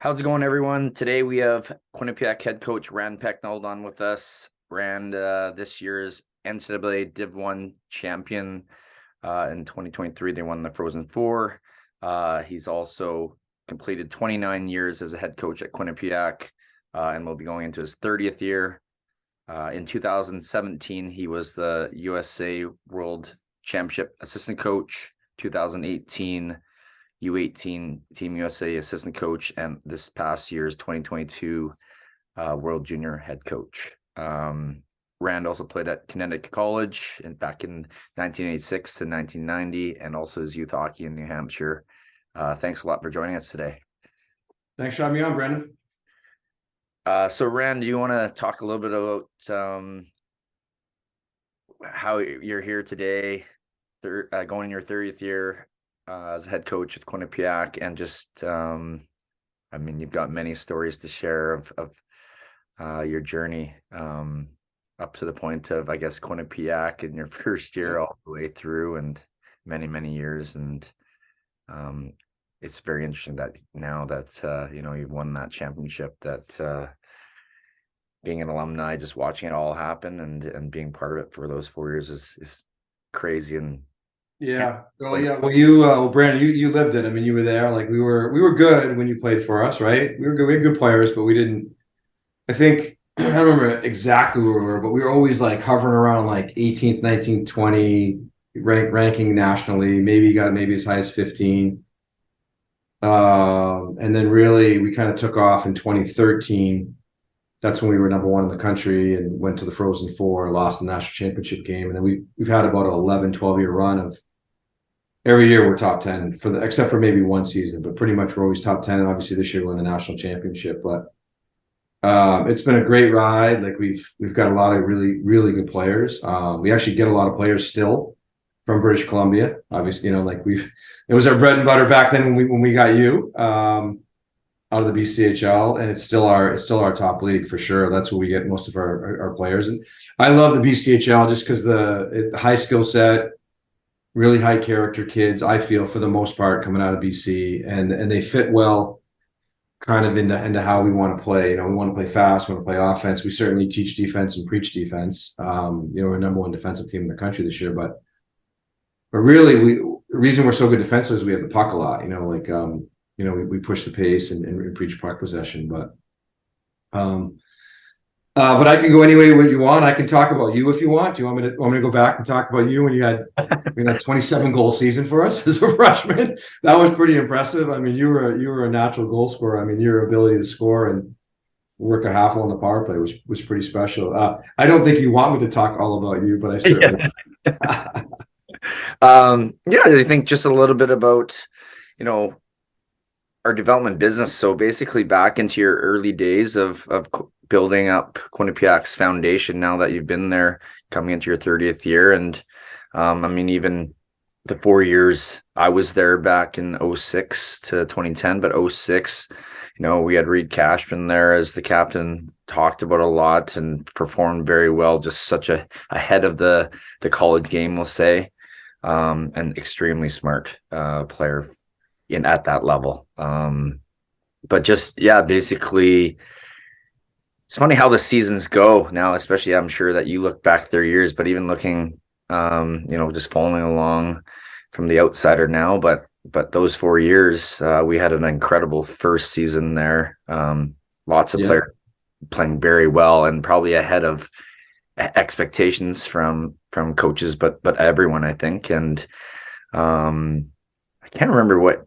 How's it going, everyone? Today we have Quinnipiac head coach Rand Pecknold on with us. Rand, this year's NCAA Div 1 champion. In 2023, they won the Frozen Four. He's also completed 29 years as a head coach at Quinnipiac and will be going into his 30th year. In 2017, he was the USA World Championship assistant coach. 2018, U18 Team USA assistant coach, and this past year's 2022 World Junior head coach. Rand also played at Connecticut College and back in 1986 to 1990, and also his youth hockey in New Hampshire. Thanks a lot for joining us today. Thanks for having me on, Brandon. So Rand, do you want to talk a little bit about how you're here today, going in your 30th year as a head coach at Quinnipiac, and just, you've got many stories to share of your journey up to the point of, I guess, Quinnipiac in your first year all the way through, and many, many years. And it's very interesting that now that, you've won that championship, that being an alumni, just watching it all happen and being part of it for those 4 years is crazy. And Well, Brandon, you lived it. I mean, you were there. Like we were good when you played for us, right? We were good. We had good players, but we didn't. I think I don't remember exactly where we were, but we were always like hovering around like 18th, 19th, 20 ranking nationally. Maybe as high as 15. And then really we kind of took off in 2013. That's when we were number one in the country and went to the Frozen Four, lost the national championship game. And then we've had about an 11, 12-year run of every year we're top 10 except for maybe one season, but pretty much we're always top 10. And obviously this year we're in the national championship, but it's been a great ride. Like we've got a lot of really, really good players. We actually get a lot of players still from British Columbia. Obviously, it was our bread and butter back then when we got you out of the BCHL, and it's still our top league for sure. That's where we get most of our players. And I love the BCHL just because the high skill set, really high character kids, I feel for the most part coming out of BC, and they fit well kind of into how we want to play. We want to play fast, we want to play offense. We certainly teach defense and preach defense. We're number one defensive team in the country this year, but really the reason we're so good defensively is we have the puck a lot. We push the pace and preach puck possession, but I can go any way what you want. I can talk about you if you want. Do you want me to go back and talk about you when you had 27 goal season for us as a freshman? That was pretty impressive. I mean, you were a natural goal scorer. I mean, your ability to score and work a half on the power play was pretty special. I don't think you want me to talk all about you, but I certainly. I think just a little bit about, our development business. So basically back into your early days of building up Quinnipiac's foundation, now that you've been there coming into your 30th year. And even the 4 years I was there back in 06 to 2010, but 06, we had Reed Cashman there as the captain, talked about a lot and performed very well, just such ahead of the college game, we'll say, and extremely smart player at that level. But just, basically, it's funny how the seasons go now, especially I'm sure that you look back 30 years, but even looking, just following along from the outsider now, but those 4 years, we had an incredible first season there. Lots of players playing very well and probably ahead of expectations from coaches, but everyone, I think. And I can't remember what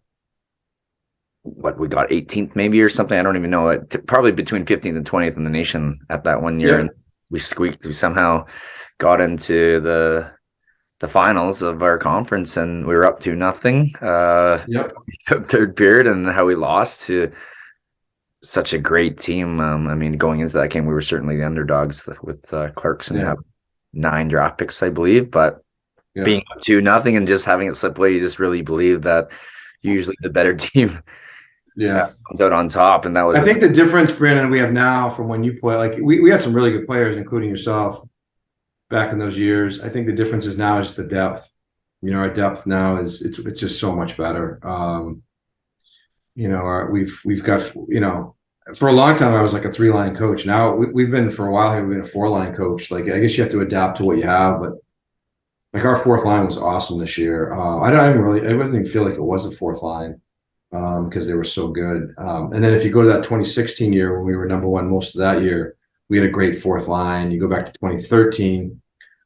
we got, 18th maybe or something. I don't even know. Probably between 15th and 20th in the nation at that one year. And we somehow got into the finals of our conference, and we were up to nothing. Third period, and how we lost to such a great team. Going into that game, we were certainly the underdogs with Clarkson have 9 draft picks, I believe, but being up to nothing and just having it slip away, you just really believe that usually the better team comes out on top. And that was, I think, the difference, Brandon, we have now from when you play. Like we had some really good players, including yourself, back in those years. I think the difference is now is just the depth. Our depth now it's just so much better. we've got, for a long time I was like a three-line coach. Now we've been for a while here, we've been a four-line coach. Like I guess you have to adapt to what you have, but like our fourth line was awesome this year. I wouldn't even feel like it was a fourth line because they were so good. And then if you go to that 2016 year when we were number one most of that year, we had a great fourth line. You go back to 2013,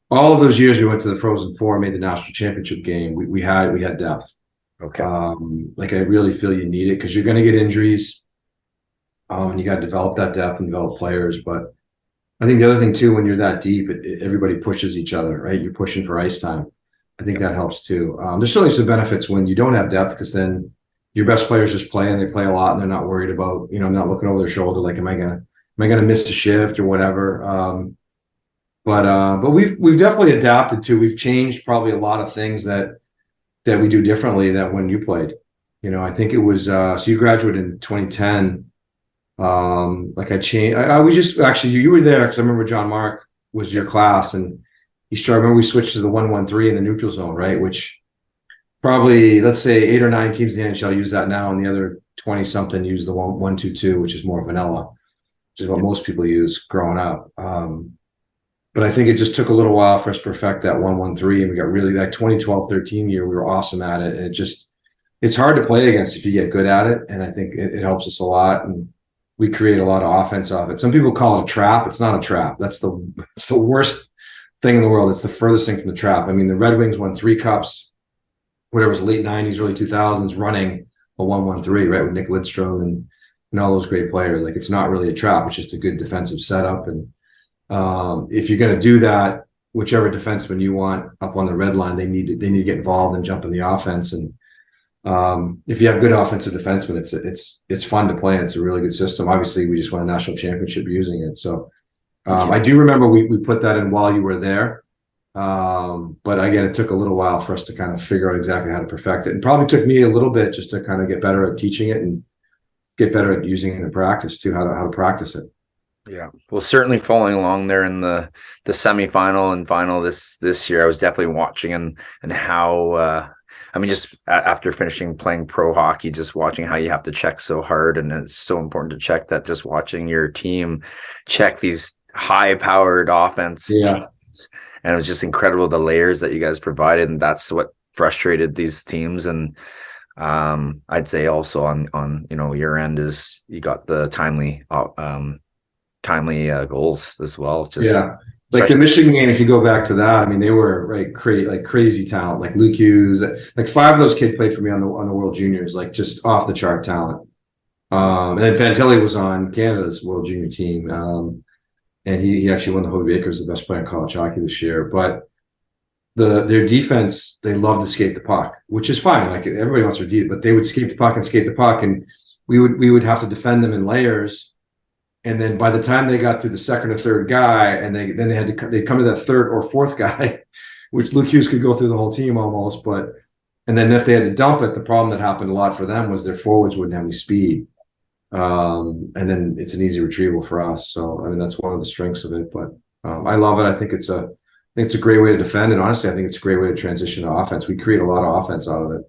all of those years we went to the Frozen Four, made the national championship game. We had depth. Okay. Like I really feel you need it because you're going to get injuries, and you got to develop that depth and develop players. But I think the other thing too, when you're that deep, everybody pushes each other, right? You're pushing for ice time. I think that helps too. There's certainly some benefits when you don't have depth because then your best players just play and they play a lot and they're not worried about, not looking over their shoulder like, am I gonna miss a shift or whatever. But we've definitely adapted to. We've changed probably a lot of things that we do differently than when you played. I think it was so you graduated in 2010. Like I changed. We just actually you were there because I remember John Mark was your class, and I remember we switched to the 1-1-3 in the neutral zone, right? Which probably let's say 8 or 9 teams in the NHL use that now, and the other 20 something use the 1-1-2-2, which is more vanilla, which is what most people use growing up. But I think it just took a little while for us to perfect that 1-1-3, and we got really that 2012-13 year. We were awesome at it, and it's hard to play against if you get good at it, and I think it helps us a lot. And we create a lot of offense off it. Some people call it a trap. It's not a trap. It's the worst thing in the world. It's the furthest thing from the trap. I mean, the Red Wings won 3 cups, whatever it was, late 90s, early 2000s, running a 1-1-3, right, with Nick Lidstrom and all those great players. Like it's not really a trap. It's just a good defensive setup. And if you're going to do that, whichever defenseman you want up on the red line, they need to get involved and jump in the offense. And if you have good offensive defensemen, it's fun to play, and it's a really good system. Obviously, we just won a national championship using it. So I do remember we put that in while you were there. But again, it took a little while for us to kind of figure out exactly how to perfect it. And probably took me a little bit just to kind of get better at teaching it and get better at using it in practice too, how to practice it. Yeah. Well, certainly following along there in the semifinal and final this year, I was definitely watching and how I mean, just after finishing playing pro hockey, just watching how you have to check so hard, and it's so important to check that. Just watching your team check these high-powered offense Yeah. teams, and it was just incredible the layers that you guys provided, and that's what frustrated these teams. And I'd say also on your end is you got the timely goals as well. Just Yeah. Like the Michigan game, if you go back to that, I mean, they were crazy talent. Like Luke Hughes, like 5 of those kids played for me on the World Juniors, like just off the chart talent. And then Fantilli was on Canada's World Junior team, and he actually won the Hobey Bakers, the best player in college hockey this year. But their defense, they love to skate the puck, which is fine. Like everybody wants their defense, but they would skate the puck, and we would have to defend them in layers. And then by the time they got through the second or third guy, and they'd come to that third or fourth guy, which Luke Hughes could go through the whole team almost. And then if they had to dump it, the problem that happened a lot for them was their forwards wouldn't have any speed. And then it's an easy retrieval for us. So I mean that's one of the strengths of it. But I love it. I think it's a great way to defend, and honestly, I think it's a great way to transition to offense. We create a lot of offense out of it.